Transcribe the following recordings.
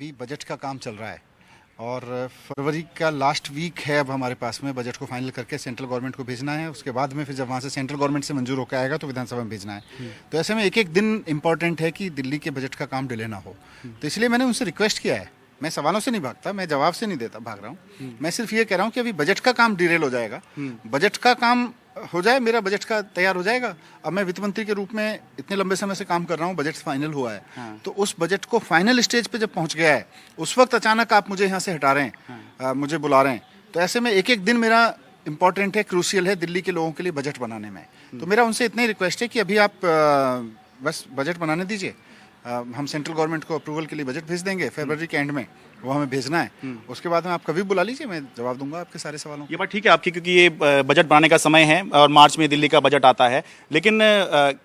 अभी बजट का काम चल रहा है और फरवरी का लास्ट वीक है अब हमारे पास में बजट को फाइनल करके सेंट्रल गवर्नमेंट को भेजना है। उसके बाद में फिर जब वहाँ से सेंट्रल गवर्नमेंट से मंजूर होकर आएगा तो विधानसभा में भेजना है। तो ऐसे में एक एक दिन इम्पॉर्टेंट है कि दिल्ली के बजट का काम डिले ना हो। तो इसलिए मैंने उनसे रिक्वेस्ट किया है। मैं सवालों से नहीं भागता, मैं जवाब से नहीं देता भाग रहा हूँ। मैं सिर्फ ये कह रहा हूँ कि अभी बजट का काम डिरेल हो जाएगा, बजट का काम हो जाए, मेरा बजट का तैयार हो जाएगा। अब मैं वित्त मंत्री के रूप में इतने लंबे समय से काम कर रहा हूँ, बजट फाइनल हुआ है। तो उस बजट को फाइनल स्टेज पे जब पहुंच गया है, उस वक्त अचानक आप मुझे यहाँ से हटा रहे हैं, मुझे बुला रहे हैं। तो ऐसे में एक एक दिन मेरा इंपॉर्टेंट है, क्रूशियल है दिल्ली के लोगों के लिए बजट बनाने में। तो मेरा उनसे इतना ही रिक्वेस्ट है कि अभी आप बस बजट बनाने दीजिए। हम सेंट्रल गवर्नमेंट को अप्रूवल के लिए बजट भेज देंगे फरवरी के एंड में, वो हमें भेजना है। उसके बाद में आप कभी बुला लीजिए, मैं जवाब दूंगा आपके सारे सवालों। ये बात ठीक है आपकी, क्योंकि ये बजट बनाने का समय है और मार्च में दिल्ली का बजट आता है। लेकिन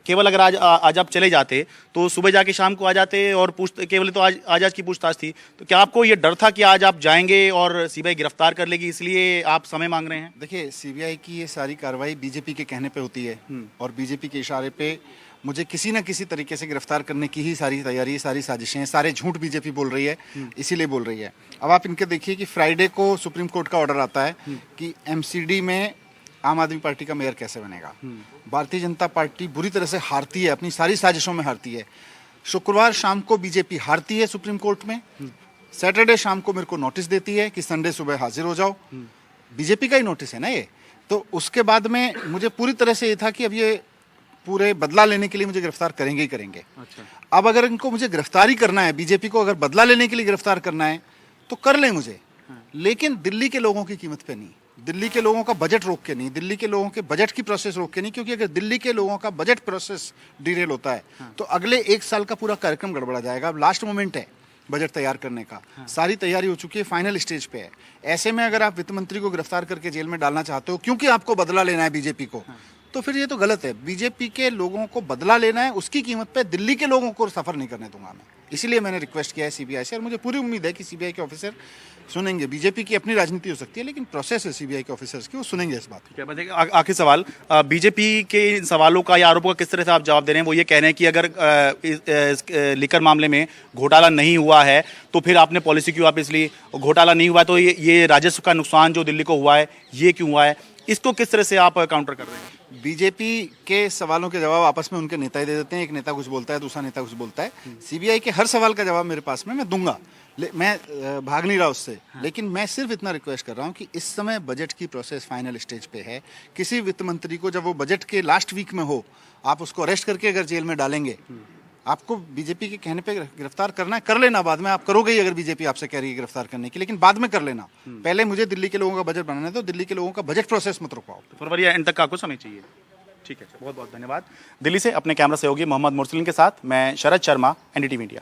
केवल अगर आज आप चले जाते तो सुबह जाके शाम को आ जाते और केवल तो आज की पूछताछ थी, तो क्या आपको ये डर था कि आज आप जाएंगे और सीबीआई गिरफ्तार कर लेगी, इसलिए आप समय मांग रहे हैं? देखिए, सीबीआई की ये सारी कार्रवाई बीजेपी के कहने पे होती है और बीजेपी के इशारे पे मुझे किसी न किसी तरीके से गिरफ्तार करने की ही सारी तैयारी, सारी साजिशें, सारे झूठ बीजेपी बोल रही है, इसीलिए बोल रही है। अब आप इनके देखिए कि फ्राइडे को सुप्रीम कोर्ट का ऑर्डर आता है कि एमसीडी में आम आदमी पार्टी का मेयर कैसे बनेगा। भारतीय जनता पार्टी बुरी तरह से हारती है, अपनी सारी साजिशों में हारती है। शुक्रवार शाम को बीजेपी हारती है सुप्रीम कोर्ट में, सैटरडे शाम को मेरे को नोटिस देती है कि संडे सुबह हाजिर हो जाओ। बीजेपी का ही नोटिस है ना ये। तो उसके बाद में मुझे पूरी तरह से ये था कि अब ये पूरे बदला लेने के लिए मुझे गिरफ्तार करेंगे ही करेंगे। अच्छा। अब अगर इनको मुझे गिरफ्तारी करना है, बीजेपी को अगर बदला लेने के लिए गिरफ्तार करना है तो कर ले मुझे, लेकिन दिल्ली के लोगों की कीमत पे नहीं, दिल्ली के लोगों का बजट रोक के नहीं, दिल्ली के लोगों के बजट की प्रोसेस रोक के नहीं। क्योंकि अगर दिल्ली के लोगों का बजट प्रोसेस डिरेल होता है तो अगले एक साल का पूरा कार्यक्रम गड़बड़ा जाएगा। अब लास्ट मोमेंट है बजट तैयार करने का, सारी तैयारी हो चुकी है, फाइनल स्टेज पे है। ऐसे में अगर आप वित्त मंत्री को गिरफ्तार करके जेल में डालना चाहते हो क्योंकि आपको बदला लेना है बीजेपी को, तो फिर ये तो गलत है। बीजेपी के लोगों को बदला लेना है, उसकी कीमत पे दिल्ली के लोगों को सफर नहीं करने दूंगा मैं। इसलिए मैंने रिक्वेस्ट किया है सीबीआई से और मुझे पूरी उम्मीद है कि सीबीआई के ऑफिसर सुनेंगे। बीजेपी की अपनी राजनीति हो सकती है, लेकिन प्रोसेस है सीबीआई के ऑफिसर्स की, वो सुनेंगे इस बात की। आखिर सवाल, बीजेपी के इन सवालों का या आरोपों का किस तरह से आप जवाब दे रहे हैं? वो ये कह रहे हैं कि अगर लिकर मामले में घोटाला नहीं हुआ है तो फिर आपने पॉलिसी क्यों वापस ली? घोटाला नहीं हुआ तो ये राजस्व का नुकसान जो दिल्ली को हुआ है ये क्यों हुआ है? इसको किस तरह से आप काउंटर कर रहे हैं? बीजेपी के सवालों के जवाब आपस में उनके नेता ही दे देते हैं। एक नेता कुछ बोलता है, दूसरा नेता कुछ बोलता है। सीबीआई के हर सवाल का जवाब मेरे पास में मैं दूंगा, मैं भाग नहीं रहा उससे। लेकिन मैं सिर्फ इतना रिक्वेस्ट कर रहा हूं कि इस समय बजट की प्रोसेस फाइनल स्टेज पे है। किसी वित्त मंत्री को जब वो बजट के लास्ट वीक में हो, आप उसको अरेस्ट करके अगर जेल में डालेंगे, आपको बीजेपी के कहने पे गिरफ्तार करना है, कर लेना। बाद में आप करोगे ही अगर बीजेपी आपसे कह रही है गिरफ्तार करने की, लेकिन बाद में कर लेना। पहले मुझे दिल्ली के लोगों का बजट बनाना है, तो दिल्ली के लोगों का बजट प्रोसेस मत रुकवाओ। फरवरी एंड तक का आपको समय चाहिए। ठीक है, बहुत बहुत धन्यवाद। दिल्ली से अपने कैमरा सहयोगी मोहम्मद मुरसलिन के साथ मैं शरद शर्मा, एनडीटीवी इंडिया।